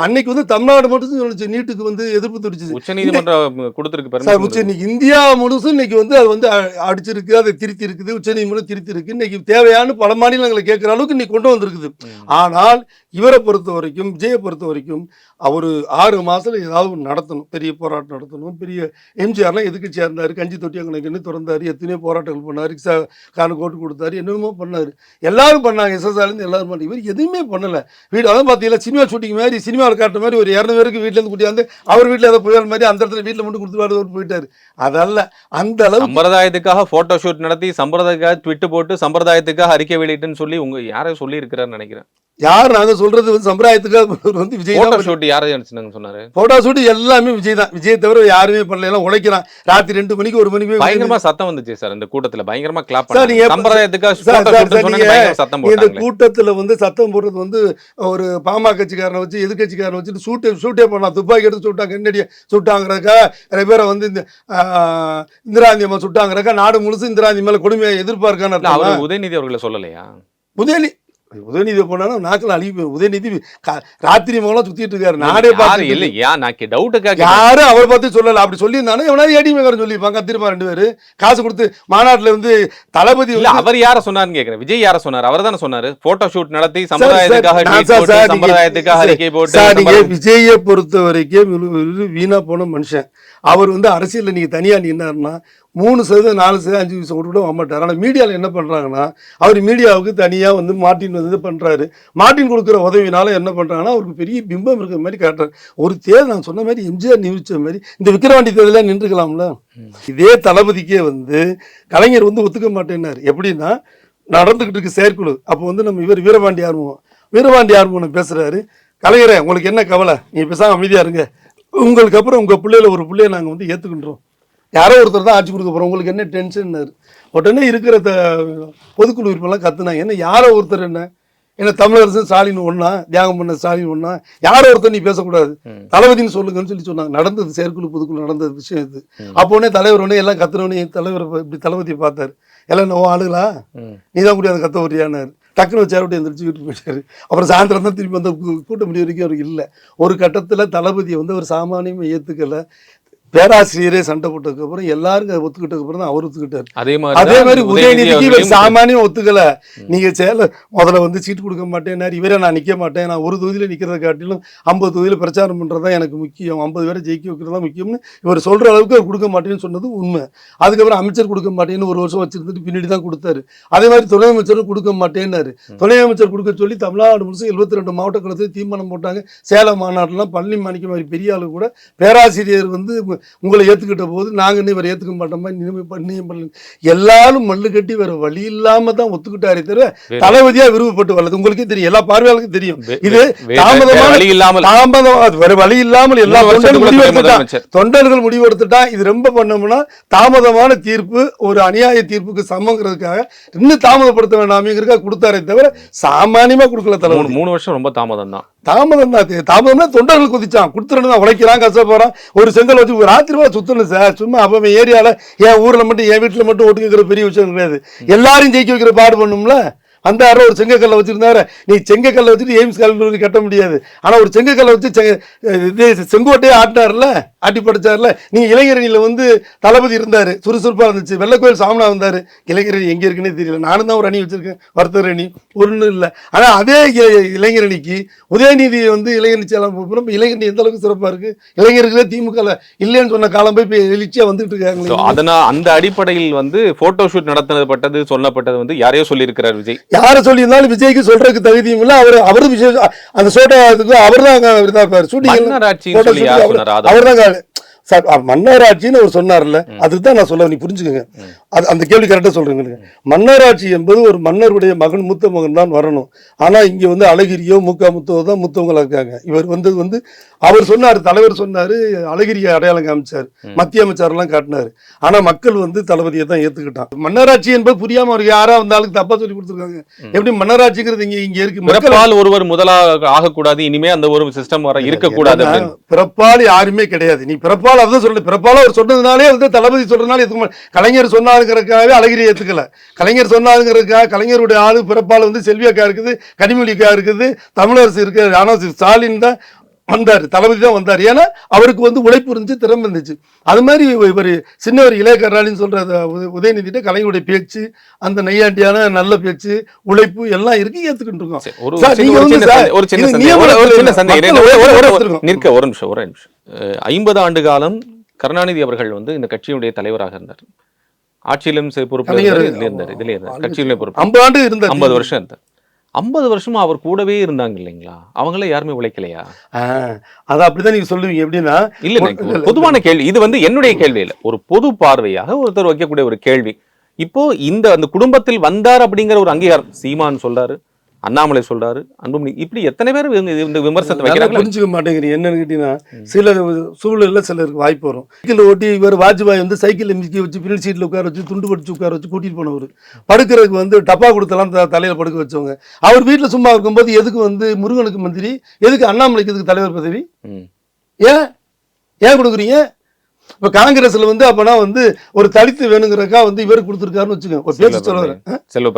Speaker 3: அன்னைக்கு தமிழ்நாடு மட்டும் நீட்டுக்கு எதிர்ப்பு தெரிவிச்சது
Speaker 2: உச்சநீதிமன்றம் கொடுத்திருக்கு
Speaker 3: சார். இந்தியா முழுசும் இன்னைக்கு அது அடிச்சிருக்கு, அதை திருத்தி இருக்குது. உச்சநீதிமன்றம் திருத்தி இருக்கு. இன்னைக்கு தேவையான பல மாநிலங்களை கேட்கிற அளவுக்கு இன்னைக்கு கொண்டு வந்திருக்குது. ஆனால் இவரை பொறுத்த வரைக்கும், விஜயை பொறுத்த வரைக்கும் அவர் 6 மாசத்துல ஏதாவது நடத்தணும், பெரிய போராட்டம் நடத்தணும். பெரிய எம்ஜிஆர்லாம் எதிர்க்கட்சியா இருந்தாரு, கஞ்சி தொட்டி அங்கே திறந்தாரு, எத்தனையோ போராட்டங்கள் பண்ணாரு, கோட்டு கொடுத்தாரு, என்னென்னமோ பண்ணாரு. எல்லாரும் பண்ணாங்க, SSR எல்லாரும் பண்ணாங்க. இவர் எதுவுமே பண்ணல. வீடு அதான் பார்த்தீங்களா, சினிமா ஷூட்டிங் மாதிரி, சினிமாவில் காட்டுற மாதிரி ஒரு 200 பேருக்கு வீட்டிலேருந்து கூட்டியாந்து அவர் வீட்டில் ஏதோ புயல் மாதிரி அந்த இடத்துல வீட்டில் மட்டும் கொடுத்துட்டு போயிட்டாரு. அதல்ல, அந்த அளவு
Speaker 2: சம்பிரதாயத்துக்காக போட்டோ ஷூட் நடத்தி, சம்பிரதாயத்துக்காக ட்விட் போட்டு, சம்பிரதாயத்துக்காக அறிக்கை வெளியிட்டுன்னு சொல்லி யாரும் சொல்லி இருக்கிறான்னு நினைக்கிறேன்.
Speaker 3: யார் நாங்க சொல்றது சம்பிரதாயத்துக்காக விஜய் தான்
Speaker 2: ஷூட் யாரையும் சொன்னாரு.
Speaker 3: போட்டோ ஷூட் எல்லாமே விஜய் தான். விஜய் தவிர யாருமே பண்ணல. எல்லாம் உழைக்கிறான். ராத்திரி 2 மணிக்கு 1 மணிக்கு
Speaker 2: பயங்கரமா சத்தம் வந்துச்சு சார். இந்த கூட்டத்துல பயங்கரமா கிளாப்
Speaker 3: பண்ணாங்க.
Speaker 2: சம்பிரதாயத்துக்காக சத்தம்
Speaker 3: இந்த கூட்டத்துல சத்தம் போடுறது ஒரு பாமக கட்சிக்காரனை வச்சு, எதிர்கட்சிக்காரனை வச்சுட்டு ஷூட்டே பண்ணலாம். துப்பாக்கி எடுத்து சுட்டாங்க, கண்ணடியை சுட்டாங்கிறக்கா, நிறைய பேரை இந்த இந்திராந்தி அம்மா சுட்டாங்கிறக்கா நாடு முழுசு இந்திராந்தி மேல கொடுமையை எதிர்பார்க்கான்னு.
Speaker 2: உதயநிதி அவர்களை சொல்லலையா?
Speaker 3: உதயநிதி போனாலும் நாக்கில் அழிவு போயிடும். உதயநிதி ராத்திரி மூலம் சுத்திட்டு இருக்காரு. நாடே பார்த்து
Speaker 2: இல்லையா, டவுட்டுக்காக
Speaker 3: யாரும் அவர் பார்த்து சொல்லல. அப்படி சொல்லியிருந்தானே எவனாவது ஏடிஎம்காரன் சொல்லியிருப்பாங்க. கத்திருப்பா 2 பேரு காசு கொடுத்து மாநாட்டுல தளபதி
Speaker 2: இல்ல, அவர் யார சொன்னாருன்னு கேக்குறேன். விஜய் யார சொன்னாரு? அவர் தானே சொன்னாரு போட்டோ ஷூட் நடத்தி சம்பிரதாயத்துக்காக அறிக்கை போட்டு.
Speaker 3: விஜயை பொறுத்த வரைக்கும் வீணா போன மனுஷன். அவர் அரசியல் நீங்க தனியா நின்னாருன்னா 3%, 4%, 5% கூட வரமாட்டார். ஆனால் மீடியாவில் என்ன பண்ணுறாங்கன்னா, அவர் மீடியாவுக்கு தனியாக மார்ட்டின் பண்றாரு. மார்ட்டின் கொடுக்குற உதவினால என்ன பண்றாங்கன்னா அவருக்கு பெரிய பிம்பம் இருக்கிற மாதிரி காட்டுறாரு. ஒரு தேர்தல் நான் சொன்ன மாதிரி எம்ஜிஆர் நிரூபிச்ச மாதிரி இந்த விக்கிரவாண்டி தேர்தலில் நின்றுக்கலாம்ல. இதே தளபதிக்கே கலைஞர் ஒத்துக்க மாட்டேன்னாரு. எப்படின்னா நடந்துகிட்டு இருக்கு செயற்குழு. அப்போ நம்ம இவர் வீரபாண்டி ஆர்வம் பேசுறாரு. கலைஞரே, உங்களுக்கு என்ன கவலை, நீங்க பேசாம அமைதியா இருங்க, உங்களுக்கு அப்புறம் உங்க பிள்ளையில ஒரு பிள்ளைய நாங்கள் ஏற்றுக்கின்றோம், யாரோ ஒருத்தர் தான் ஆட்சி கொடுக்க போகிறோம், உங்களுக்கு என்ன டென்ஷன்னாரு. உடனே இருக்கிற பொதுக்குழு உறுப்பினர்லாம் கத்துனாங்க. என்ன யாரோ ஒருத்தர் என்ன தமிழரசன் ஸ்டாலின் ஒன்றா, தியாகம் பண்ண ஸ்டாலின் ஒன்றா, யாரோ ஒருத்தர் நீ பேசக்கூடாது, தளபதினு சொல்லுங்கன்னு சொன்னாங்க. நடந்தது செயற்குழு பொதுக்குழு நடந்த விஷயம் இது. அப்போனே தலைவர் எல்லாம் கத்துனோடனே தலைவர் இப்படி தளபதியை பார்த்தாரு. எல்லாம் நோ ஆளுங்களா நீ தான் கூடிய அந்த கத்த வரியானார். டக்குனு சேர் விட்டு எந்திரிச்சு வீட்டுக்கு போயிட்டாரு. அப்புறம் சாயந்தரம் தான் திரும்பி வந்து கூட்ட முடிய வரைக்கும் அவருக்கு இல்லை. ஒரு கட்டத்தில் தளபதியை வந்து ஒரு சாமானியமாக ஏற்றுக்கலை. பேராசிரியரே சண்டை போட்டதுக்கப்புறம் எல்லாரும் ஒத்துக்கிட்டதுக்கு அப்புறம் தான் அவர் ஒத்துக்கிட்டாரு. அதே மாதிரி உதயநிதிக்கு இவர் சாமானியம் ஒத்துக்கல. நீங்க முதல்ல வந்து சீட்டு கொடுக்க மாட்டேன்னாரு. இவரே நான் நிக்க மாட்டேன், நான் ஒரு தொகுதியில நிக்கிறத காட்டிலும் 50 தொகுதியில பிரச்சாரம் பண்றதுதான் எனக்கு முக்கியம், 50 பேரை ஜெயிக்க வைக்கிறதா முக்கியம்னு இவர் சொல்ற அளவுக்கு அவர் கொடுக்க மாட்டேன்னு சொன்னது உண்மை. அதுக்கப்புறம் அமைச்சர் கொடுக்க மாட்டேன்னு ஒரு வருஷம் வச்சிருந்துட்டு பின்னாடி தான் கொடுத்தாரு. அதே மாதிரி துணை அமைச்சரும் கொடுக்க மாட்டேன்னாரு. துணை அமைச்சர் கொடுக்க சொல்லி தமிழ்நாடு முழுசும் 72 மாவட்ட கழகத்தில் தீர்மானம் போட்டாங்க. சேலம் மாநாடுலாம் பழனி மாணிக்க மாதிரி பெரிய ஆளு கூட பேராசிரியர் வந்து உங்களை ஏத்துக்கிட்ட போது நாங்க இவர் ஏத்துக்க மாட்டோமா, எல்லாரும் மல்லு கட்டி வேற வழி இல்லாம தான் ஒத்துக்கிட்டாரே தவிர தளபதியா விருப்பப்பட்டு வரது. உங்களுக்கே தெரியும், எல்லா பார்வையாளருக்கும் தெரியும். இது வேற வழி இல்லாமல் எல்லா தொண்டர்கள் முடிவெடுத்துட்டா இது ரொம்ப பண்ணோம்னா தாமதமான தீர்ப்பு ஒரு அநியாய தீர்ப்புக்கு சமங்கிறதுக்காக இன்னும் தாமதப்படுத்த வேண்டாம்ங்கிறதுக்காக கொடுத்தாரே தவிர சாமானியமா கொடுக்கல. தலைவர்
Speaker 2: 3 வருஷம் ரொம்ப தாமதம் தான்.
Speaker 3: தாமதம்னா தொண்டர்கள் குதிச்சான், கொடுத்துட்டு உழைக்கிறான், கஷ்டப்படுறான். ஒரு செங்கல் வச்சு ராத்திரி சுத்தணும் சார். சும்மா அப்ப ஏரியால என் ஊர்ல மட்டும் என் வீட்டுல மட்டும் ஓட்டு கேட்கிற பெரிய விஷயம் கிடையாது. எல்லாரும் ஜெயிக்க வைக்கிற பாடு பண்ணும்ல. அந்த ஒரு செங்கக்கல்ல வச்சிருந்தாரு. நீ செங்கக்கல்ல வச்சுட்டு எய்ம்ஸ் கல்லூரி கட்ட முடியாது. ஆனா ஒரு செங்கக்கல்ல வச்சு செங்கோட்டையே ஆட்டினார்ல, ஆட்டி படைச்சார்ல. நீங்க இளைஞரணியில வந்து தளபதி இருந்தாரு, சுறுசுறுப்பா இருந்துச்சு. வெள்ளக்கோயில் சாமனா வந்தாரு. இளைஞரணி எங்க இருக்குன்னே தெரியல. நானும் தான் ஒரு அணி வச்சிருக்கேன், வர்த்தக அணி, ஒன்றும் இல்லை. ஆனா அதே இளைஞரணிக்கு உதயநிதி வந்து இளைஞரணி சேலம் இளைஞரணி எந்த அளவுக்கு சிறப்பா இருக்கு. இளைஞர்களே திமுக இல்லைன்னு சொன்ன காலம் போய் எழுச்சியா வந்துட்டு இருக்காங்க.
Speaker 2: அதனால அந்த அடிப்படையில் வந்து போட்டோ ஷூட் நடத்தப்பட்டது சொல்லப்பட்டது வந்து யாரையோ சொல்லியிருக்கிறார் விஜய்.
Speaker 3: யாரை சொல்லியிருந்தாலும் விஜய்க்கு சொல்றதுக்கு தகுதியும் இல்லை. அவரு விஷயம் அந்த சோட்டா அவர் தான் அவர் தான் மன்னராட்சின்னு அவர் சொன்னார்ல, அதுதான் நான் சொல்ல, நீ புரிஞ்சுக்கங்க. அந்த கேள்வி கரெக்டா சொல்றேங்க. மன்னராட்சி என்பது ஒரு மன்னருடைய மகன், மூத்த மகன் தான் வரணும். ஆனா இங்க வந்து அழகிரியோ முத்தோ தான் மூத்தவங்களா இருக்காங்க. இவர் வந்து அவர் சொன்னாரு, தலைவர் சொன்னாரு, அழகிரிய அடையாளம் காமிச்சாரு, மத்திய அமைச்சர்லாம் காட்டினாரு. ஆனா மக்கள் வந்து தளபதியை தான் ஏத்துக்கிட்டான். மன்னராட்சி என்பது புரியாம அவருக்கு யாரா வந்தாலும் தப்பா சொல்லி கொடுத்துருக்காங்க. எப்படி மன்னராட்சிங்கிறது இங்க இருக்கு.
Speaker 2: பிறப்பால் ஒருவர் முதலாக ஆகக்கூடாது, இனிமே அந்த ஒரு சிஸ்டம் வர இருக்கக்கூடாது.
Speaker 3: பிறப்பால் யாருமே கிடையாது. நீ பிறப்பால் அதான் சொல்லு. பிறப்பால அவர் சொன்னதுனாலே வந்து தளபதி சொல்றதுனால கலைஞர் சொன்னாருங்கிறதுக்காகவே அழகிரி ஏத்துக்கல. கலைஞர் சொன்னாருங்கிறதுக்காக கலைஞருடைய ஆளு பிறப்பால வந்து செல்வியக்கா இருக்குது, கனிமொழிக்கா இருக்குது, தமிழரசு இருக்கு. ஆனா ஸ்டாலின் தான் வந்தாரு, தளபதி தான் வந்தார். ஏன்னா அவருக்கு வந்து உழைப்பு இருந்துச்சு, திறமை இருந்துச்சு. அது மாதிரி இவர் சின்னவர் இளைய கருணாநிதின்னு சொல்ற உதயநிதிட்ட கலைஞருடைய பேச்சு, அந்த நையாண்டியான நல்ல பேச்சு, உழைப்பு எல்லாம் இருக்கு, ஏத்துக்கிட்டு இருக்கோம்.
Speaker 2: ஒரு நிமிஷம் 50 ஆண்டு காலம் கருணாநிதி அவர்கள் வந்து இந்த கட்சியுடைய தலைவராக இருந்தார். ஆட்சியிலும் பொறுப்பு இருந்தார், கட்சியிலும் பொறுப்பு 50 ஆண்டு இருந்தார், 50 வருஷம் இருந்தார். 50 வருஷமா அவர் கூடவே இருந்தாங்க இல்லைங்களா? அவங்கள யாருமே உழைக்கலையா?
Speaker 3: அது அப்படிதான் நீங்க சொல்லுவீங்க. எப்படின்னா
Speaker 2: இல்ல, பொதுவான கேள்வி இது வந்து என்னுடைய கேள்வி இல்ல, ஒரு பொது பார்வையாக ஒருத்தர் வைக்கக்கூடிய ஒரு கேள்வி. இப்போ அந்த குடும்பத்தில் வந்தார் அப்படிங்கிற ஒரு அங்கீகாரம் சீமான் சொல்றாரு, அண்ணாமலை சொல்றாரு, அன்புமணி, இப்படி எத்தனை பேர் இந்த விமர்சனத்தை வைக்கிறாங்க.
Speaker 3: புரிஞ்சுக்க மாட்டேங்கிறீங்க. என்னன்னு கேட்டீங்கன்னா, சில சூழலில் சிலருக்கு வாய்ப்பு வரும். சைக்கிள் ஓட்டி இவர் வாஜ்பாய் வந்து சைக்கிள் மிக்க வச்சு பின்னாடி சீட்டில் உட்கார வச்சு துண்டு படிச்சு உட்கார வச்சு கூட்டிட்டு போனவர். படுக்கிறதுக்கு வந்து டப்பா கொடுத்தலாம் தலையில படுக்க வச்சவங்க. அவர் வீட்டில் சும்மா இருக்கும்போது எதுக்கு வந்து முருகனுக்கு மந்திரி, எதுக்கு அண்ணாமலைக்கு எதுக்கு தலைவர் பதவி? ஏன் கொடுக்குறீங்க? இப்ப காங்கிரஸ்ல வந்து அப்பனா வந்து ஒரு தலித்து வேணுங்கிறக்கா வந்து இவருக்கு கொடுத்துருக்காருன்னு வச்சுக்கோங்க. ஒரு பேச்சு சொல்லுவாரு, செல்வ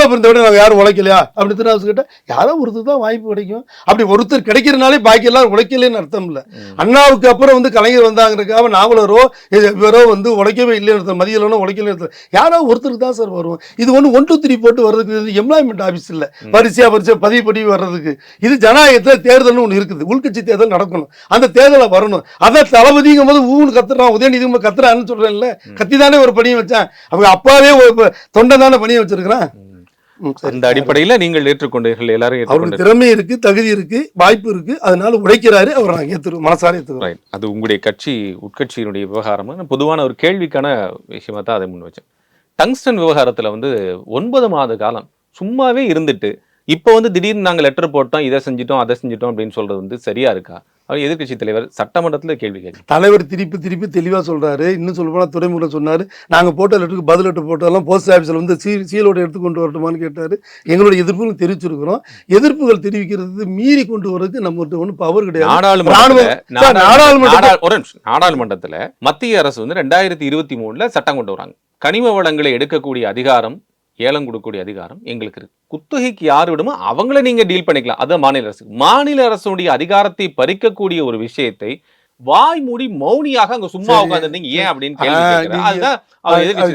Speaker 3: பிறந்த விட நாங்க யாரும் உழைக்கலையா அப்படின்னு கேட்டா யாரோ ஒருத்தர் தான் வாய்ப்பு கிடைக்கும். அப்படி ஒருத்தர் கிடைக்கிறனாலே பாக்கி எல்லாரும் உழைக்கலன்னு அர்த்தம் இல்ல. அண்ணாவுக்கு அப்புறம் வந்து கலைஞர் வந்தாங்கிறக்காக நாவலரோ இவரோ வந்து உழைக்கவே இல்லைன்னு மதியலோ உழைக்கல, யாரோ ஒருத்தருக்கு தான் சார் வரும். இது ஒன்று 1 2 3 போட்டு வர்றதுக்கு எம்ப்ளாய்மெண்ட் ஆஃபீஸ் இல்லை, வரிசையா பதிவு வர்றதுக்கு. இது ஜனநாயகத்துல தேர்தல்னு ஒன்று இருக்குது, உள்கட்சி தேர்தல் நடக்கணும், அந்த தேர்தலை வரணும். அதான் தளபதிங்கும் போது கத்துறான், உதயநிதி கத்துறான்னு சொல்றேன்ல, கத்திதானே ஒரு பணியை வச்சான். அவங்க அப்பாவே தொண்டை தானே பணியை வச்சிருக்கிறான்.
Speaker 2: அந்த அடிப்படையில நீங்கள் ஏற்றுக்கொண்டீர்கள், எல்லாரும்
Speaker 3: அவருக்கு திறமை இருக்கு, தகுதி இருக்கு, வாய்ப்பு இருக்கு, அதனால உழைக்கிறாரு, அவர் நாங்கள் ஏற்றுக்கிறோம், மனசார ஏற்றுக்கிறோம்.
Speaker 2: அது உங்களுடைய கட்சி உட்கட்சியினுடைய விவகாரம். பொதுவான ஒரு கேள்விக்கான விஷயமா தான் அதை முன் வச்சேன். டங்ஸ்டன் விவகாரத்துல வந்து 9 மாத காலம் சும்மாவே இருந்துட்டு இப்போ வந்து திடீர்னு நாங்கள் லெட்டர் போட்டோம், இதை செஞ்சிட்டோம் அதை செஞ்சிட்டோம் அப்படின்னு சொல்றது வந்து சரியா இருக்கா? அவர் எதிர்கட்சி தலைவர் சட்டமன்றத்தில் கேள்வி கேட்க
Speaker 3: தலைவர் திருப்பி தெளிவாக சொல்றாரு. இன்னும் சொல்ல போனால் துறைமுறை சொன்னார், நாங்கள் போட்ட லெட்டருக்கு பதில் லெட்டர் போட்டாலும் போஸ்ட் ஆஃபீஸில் வந்து சீலோடு எடுத்து கொண்டு வரட்டுமான்னு கேட்டார். எங்களுடைய எதிர்ப்புகள் தெரிவிச்சிருக்கிறோம். எதிர்ப்புகள் தெரிவிக்கிறது மீறி கொண்டு வரதுக்கு நம்மகிட்ட ஒன்றும் பவர் கிடையாது.
Speaker 2: நாடாளுமன்றத்தில் மத்திய அரசு வந்து 2023 சட்டம் கொண்டு வராங்க, கனிம வளங்களை எடுக்கக்கூடிய அதிகாரம், ஏலம் கொடுக்கக்கூடிய அதிகாரம் எங்களுக்கு இருக்கு. குத்தகைக்கு யார் விடுமோ அவங்கள நீங்க டீல் பண்ணிக்கலாம். அது மாநில அரசுடைய அதிகாரத்தை பறிக்கக்கூடிய ஒரு விஷயத்தை வாய் மூடி மௌனியாக அங்க சும்மா உட்கார்ந்துருந்தீங்க ஏன் அப்படின்னு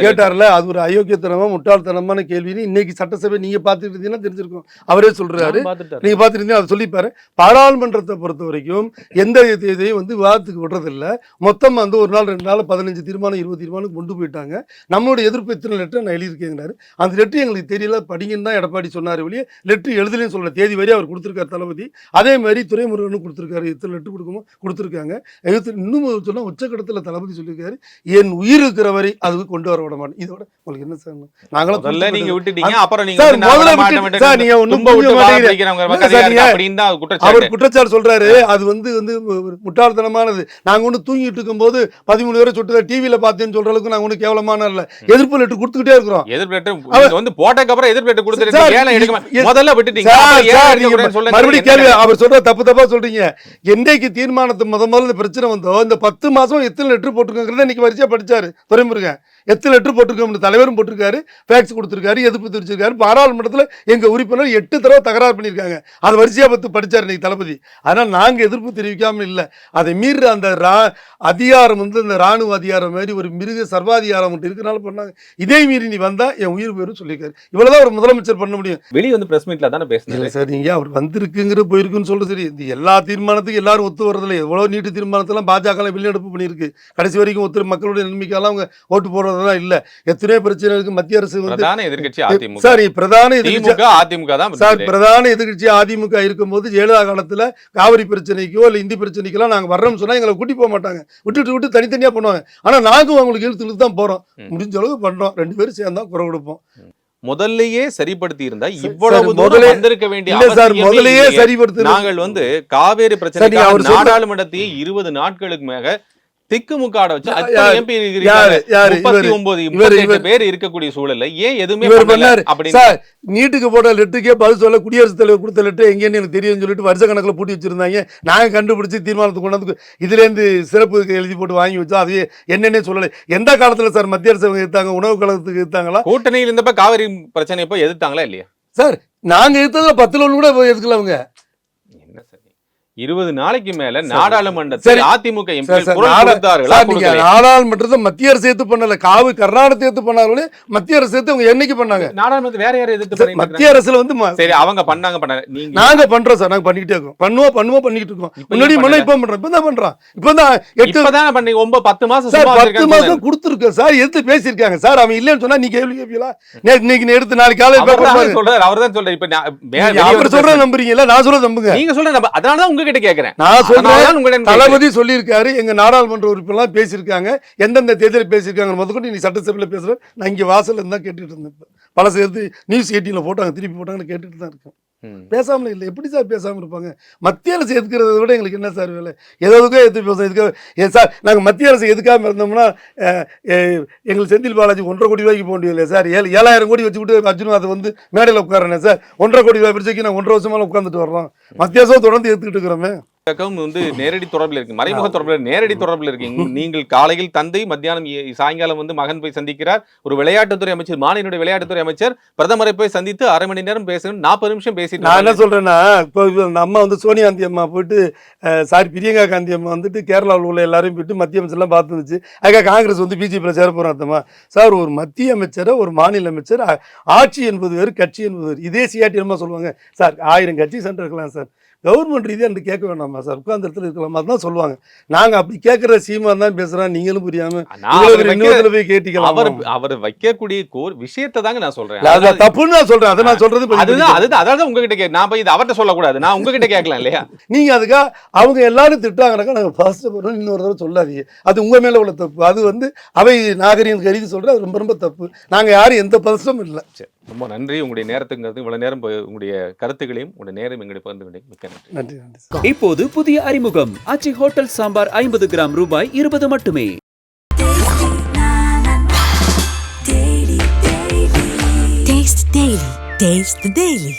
Speaker 3: கேட்டார்ல. அது ஒரு அயோக்கியத்தனமா முட்டாள்தனமான கேள்வின்னு இன்னைக்கு சட்டசபை நீங்க பாத்துட்டு இருந்தீங்கன்னா தெரிஞ்சிருக்கும். அவரே சொல்றாரு, நீங்க பாத்துருந்தீங்க, அதை சொல்லிப்பாரு. பாராளுமன்றத்தை பொறுத்த வரைக்கும் எந்த இதையும் வந்து விவாதத்துக்கு விடுறதில்ல. மொத்தம் வந்து ஒரு நாள் 2 நாள் 15 தீர்மானம் 20 தீர்மானம் கொண்டு போயிட்டாங்க. நம்மளுடைய எதிர்ப்பு எத்தனை லெட்டர் நான் எழுதியிருக்கேங்கிறாரு. அந்த லெட்டர் எங்களுக்கு தெரியல, படிங்கன்னு தான் எடப்பாடி சொன்னாரு வெளியே. லெட்டர் எழுதலையும் சொல்ல தேதி வரை அவர் கொடுத்துருக்காரு தளபதி. அதே மாதிரி துரைமுருகனும் கொடுத்துருக்காரு. எத்தனை லெட்டர் கொடுக்குமோ கொடுத்துருக்காங்க. இன்னும் சொன்னா உச்சக்கட்டத்தில் தளபதி சொல்லியிருக்காரு, என் உயிர் இருக்கிற வரை அதுக்கு கொண்டு வர விட மாட்டேன். இதோட உங்களுக்கு என்ன சார்? நாங்களும் நீங்க விட்டுட்டீங்க. அப்புறம் அவர் குற்றச்சாட்டு சொல்றாரு, அது வந்து முட்டாள்தனமானது. நாங்க ஒண்ணு தூங்கிட்டு இருக்கும் போது 13 வரை சுட்டு டிவியில பார்த்தேன்னு சொல்ற அளவுக்கு நாங்க ஒண்ணு கேவலமான இல்ல. எதிர்ப்பு லெட்டர் கொடுத்துக்கிட்டே இருக்கிறோம். எதிர்ப்பு லெட்டர் வந்து போட்டதுக்கு அப்புறம் எதிர்ப்பு லெட்டர் கொடுத்துருக்கீங்க. முதல்ல விட்டுட்டீங்க. மறுபடியும் கேள்வி அவர் சொல்ற தப்பா சொல்றீங்க. என்னைக்கு தீர்மானத்தை முதல்ல பிரச்சனை வந்தோ இந்த 10 மாசம் எத்தனை லெட்டர் போட்டிருக்காங்கிறத இன்னைக்கு வரிசையா படிச்சாரு துரைமுருகன். எத்தனை லெட்டர் போட்டிருக்கோம் தலைவரும் போட்டிருக்காரு, ஃபேக்ஸ் கொடுத்திருக்காரு, எதிர்ப்பு தெரிவிச்சிருக்காரு. பாராளுமன்றத்தில் எங்க உறுப்பினர் 8 தடவை தகராறு பண்ணியிருக்காங்க. அதை வரிசையா படிச்சாரு இன்னைக்கு தளபதி. அதனால நாங்க எதிர்ப்பு தெரிவிக்காம இல்லை. அதை மீறி அந்த அதிகாரம் வந்து இந்த ராணுவ அதிகாரம் மாதிரி ஒரு மிருக சர்வாதிகாரம் இருக்கனால பண்ணாங்க. இதே மீறி நீ வந்தா என் உயிர் போயிரும் சொல்லியிருக்காரு. இவ்வளவுதான் ஒரு முதலமைச்சர் பண்ண முடியும்.
Speaker 2: வெளியே வந்து பிரஸ் மீட்ல தானே பேசுறீங்க
Speaker 3: சார். நீங்க அவர் வந்திருக்குங்கிற போயிருக்குன்னு சொல்ல சரி. இந்த எல்லா தீர்மானத்துக்கும் எல்லாரும் ஒத்து வரதில்லை. எவ்வளவு நீட்டு தீர்மானத்தெல்லாம் பாஜக வெளிநடப்பு பண்ணியிருக்கு. கடைசி வரைக்கும் ஒத்து மக்களுடைய நன்மைக்கெல்லாம் அவங்க ஓட்டு போடுறதெல்லாம் இல்ல. எத்தனையோ பிரச்சனை இருக்கு. மத்திய அரசு பிரதான எதிர்கட்சி அதிமுக. சாரி, பிரதான எதிர்கட்சி அதிமுக தான் சார். பிரதான எதிர்கட்சி அதிமுக இருக்கும்போது ஜெயலலிதா காலத்துல காவிரி பிரச்சனைக்கோ இல்ல இந்தி பிரச்சனைக்கெல்லாம் நாங்க வர்றோம்னு சொன்னா எங்களை கூட்டி போக மாட்டாங்க. விட்டு தனித்தனியா பண்ணுவாங்க. ஆனா நாங்களும் அவங்களுக்கு இழுத்து தான் போறோம். முடிஞ்ச அளவுக்கு பண்றோம். 2 பேரும் சேர்ந்தா குறை கொடுப்போம்.
Speaker 2: முதல்லயே சரிப்படுத்தி இருந்தா இவ்வளவு தூரம் வந்திருக்க வேண்டிய
Speaker 3: முதல்லயே சரிப்படுத்தி
Speaker 2: நாங்கள் வந்து காவேரி பிரச்சனை நாடாளுமன்றத்தையே 20 நாட்களுக்கு மேல திக்குமுக்காட வச்சு 39 பேர் இருக்கக்கூடிய சூழல்ல ஏன் எதுவுமே
Speaker 3: நீட்டுக்கு போட்ட லெட்டருக்கே பதில் சொல்ல குடியரசுத் தலைவர் கொடுத்த லெட்டர் எங்கேன்னு எனக்கு தெரியும்னு சொல்லிட்டு வருஷ கணக்கில் பூட்டி வச்சிருந்தாங்க. நாங்க கண்டுபிடிச்சு தீர்மானத்தை கொண்டாந்து இதுல இருந்து சிறப்பு எழுதி போட்டு வாங்கி வச்சோம். அது என்னன்னே சொல்லலை. எந்த காலத்துல சார் மத்திய அரசு எதிர்த்தாங்க? உணவு கழகத்துக்கு எதிர்த்தாங்களா?
Speaker 2: கூட்டணியில் இருந்தப்ப காவிரி பிரச்சனை இப்போ எதிர்த்தாங்களா இல்லையா
Speaker 3: சார்? நாங்க எதிர்த்ததுல 10 லோன் கூட எதுக்கல அவங்க.
Speaker 2: 20 நாளைக்கு மேல நாடாளுமன்றத்தில் அதிமுக
Speaker 3: நாடாளுமன்றத்தை மத்திய அரசு ஏத்து பண்ணல. கர்நாடகத்தை ஏத்து பண்ணாங்களே மத்திய அரசு ஏத்து அவங்க என்னைக்கு பண்ணாங்க?
Speaker 2: நாடாளுமன்றத்தில் வேற யாரும் எதிர்த்து
Speaker 3: மத்திய அரசுல வந்து சரி அவங்க
Speaker 2: பண்ணாங்க.
Speaker 3: நாங்க பண்றோம் சார். நாங்க பண்ணிக்கிட்டே இருக்கோம். பண்ணுவோம் பண்ணிக்கிட்டு இருக்கோம். முன்னாடி இப்ப பண்றோம். இப்பதான் பண்றோம். இப்பதான்
Speaker 2: 10 மாசம்
Speaker 3: 10 மாசம் கொடுத்துருக்கோம் சார். எடுத்து பேசியிருக்காங்க சார். அவன் இல்லன்னு சொன்னா நீ கேள்வி கேட்பீங்களா? இன்னைக்கு எடுத்து நாளைக்கு காலையில்
Speaker 2: சொல்றாரு. அவர் தான் சொல்றாரு. இப்ப
Speaker 3: அவர் சொல்ற நம்புறீங்களா? நான் சொல்ற நம்புங்க.
Speaker 2: நீங்க சொல்ற அதனாலதான் உங்க கேக்குறேன்.
Speaker 3: நான் சொல்றேன், தளபதி சொல்லியிருக்காரு. எங்க நாடாளுமன்ற உறுப்பினர்லாம் பேசியிருக்காங்க. எந்தெந்த தேர்தலில் பேசியிருக்காங்க முதற்கொண்டு நீ சட்டசபையில் பேசுற. நான் இங்க வாசல்ல இருந்தா கேட்டுட்டு இருந்தேன். பல சேர்த்து நியூஸ் 18ல போட்டாங்க, திருப்பி போட்டாங்கன்னு கேட்டுட்டு தான் இருக்கேன். பேசாமல் இல்லை. எப்படி சார் பேசாமல் இருப்பாங்க? மத்திய அரசு எதுக்கிறத விட எங்களுக்கு என்ன சார் வேலை? எதுக்கோ எது பேச எதுக்காக சார்? நாங்கள் மத்திய அரசு எதுக்காம இருந்தோம்னா எங்களுக்கு செந்தில் பாலாஜி 1.5 கோடி ரூபாய்க்கு போக முடியல சார். 7,000 கோடி வச்சுக்கிட்டு அர்ஜுன் அதை வந்து மேடையில் உட்காரனே சார். 1.5 கோடி ரூபாய் பிரச்சனைக்கு நான் 1.5 வருஷமால உட்காந்துட்டு வர்றோம். மத்திய அரசு தொடர்ந்து எடுத்துக்கிட்டு இருக்கிறோமே.
Speaker 2: வந்து நேரடி தொடர்பில் இருக்கு, மறைமுக தொடர்பில் நேரடி தொடர்பில் இருக்கீங்க. நீங்கள் காலையில் தந்தை, மத்தியானம் சாயங்காலம் வந்து மகன் போய் சந்திக்கிறார். ஒரு விளையாட்டுத்துறை அமைச்சர், மாநில விளையாட்டுத்துறை அமைச்சர் பிரதமரை போய் சந்தித்து 1/2 மணி நேரம் பேசணும். 40 நிமிஷம் பேசிட்டு
Speaker 3: நான் என்ன சொல்றேன்னா, இப்போ அம்மா வந்து சோனியா காந்தி அம்மா போயிட்டு பிரியங்கா காந்தி அம்மா வந்துட்டு கேரளாவில் உள்ள எல்லாரையும் போயிட்டு மத்திய அமைச்சர்லாம் பார்த்துருந்துச்சு. அதுக்காக காங்கிரஸ் வந்து பிஜேபியில் சேர போகிறோம் அர்த்தமா சார்? ஒரு மத்திய அமைச்சரை ஒரு மாநில அமைச்சர், ஆட்சி என்பது வேறு, கட்சி என்பது வேறு. இதே சிஆர்டிஎம்மா சொல்லுவாங்க சார். 1000 கட்சி சென்டர் இருக்கலாம் சார். கவர்மெண்ட் ரீதியாக என்று கேட்க வேண்டாமா சார்? உட்கார்ந்த இடத்துல இருக்கலாமா தான் சொல்லுவாங்க. நாங்க அப்படி கேட்கிற சீமா தான் பேசுறோம். நீங்களும் புரியாம போய் கேட்டீங்களா?
Speaker 2: அவர் வைக்கக்கூடிய விஷயத்தை தாங்க நான் சொல்றேன்.
Speaker 3: தப்புன்னு நான் சொல்றேன். அதை நான் சொல்றது
Speaker 2: அதாவது உங்ககிட்ட நான் போய் அவர்கிட்ட சொல்லக்கூடாது. நான் உங்ககிட்ட கேட்கலாம் இல்லையா?
Speaker 3: நீங்க அதுக்காக அவங்க எல்லாரும் திட்டாங்கனாக்கா நாங்கள் ஃபர்ஸ்ட் போறோம். இன்னொரு தடவை சொல்லாதீங்க. அது உங்க மேல உள்ள தப்பு. அது வந்து அவை நாகரிகம் கருதி சொல்றது. அது ரொம்ப ரொம்ப தப்பு. நாங்க யாரும் எந்த பதட்டமும் இல்லை.
Speaker 2: ரொம்ப நன்றி. உங்களுடைய நேரத்துக்கு இவ்வளவு நேரம் உங்களுடைய கருத்துக்களையும் உங்களுடைய நேரம் எங்களுடைய பகிர்ந்து மிக்க நன்றி.
Speaker 1: இப்போது புதிய அறிமுகம் ஆச்சி ஹோட்டல் சாம்பார் 50 கிராம் ரூபாய் 20 மட்டுமே.
Speaker 4: Taste the Daily.